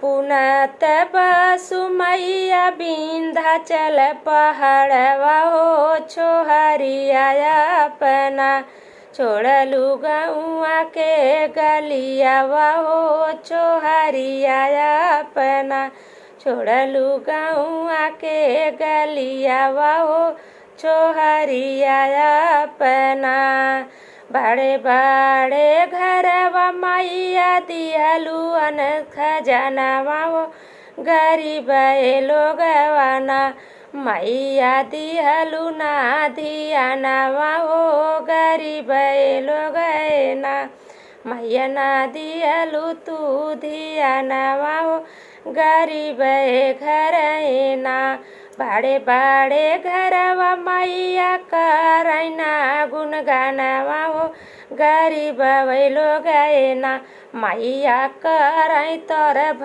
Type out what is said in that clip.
पुनत बसु मैया विंध्याचल पहाड़वा हो छोहरिया अपना छोड़लू गौआ के गलियावा हो छोहरिया अपना छोड़लू गौआ के गलियावा हो छोहरिया अपना बड़े बड़े घरवा मैया दिहलू अन खजनवा हो गरीब लोगवाना मैया दिहलू ना धियानवा हो गरीब लोगना मैया ना दिहलू तू धियानवा हो गरीब घरना बड़े बड़े घरवा मैया करैना गुनगानवा हो गरीब लोगना मैया करै तोर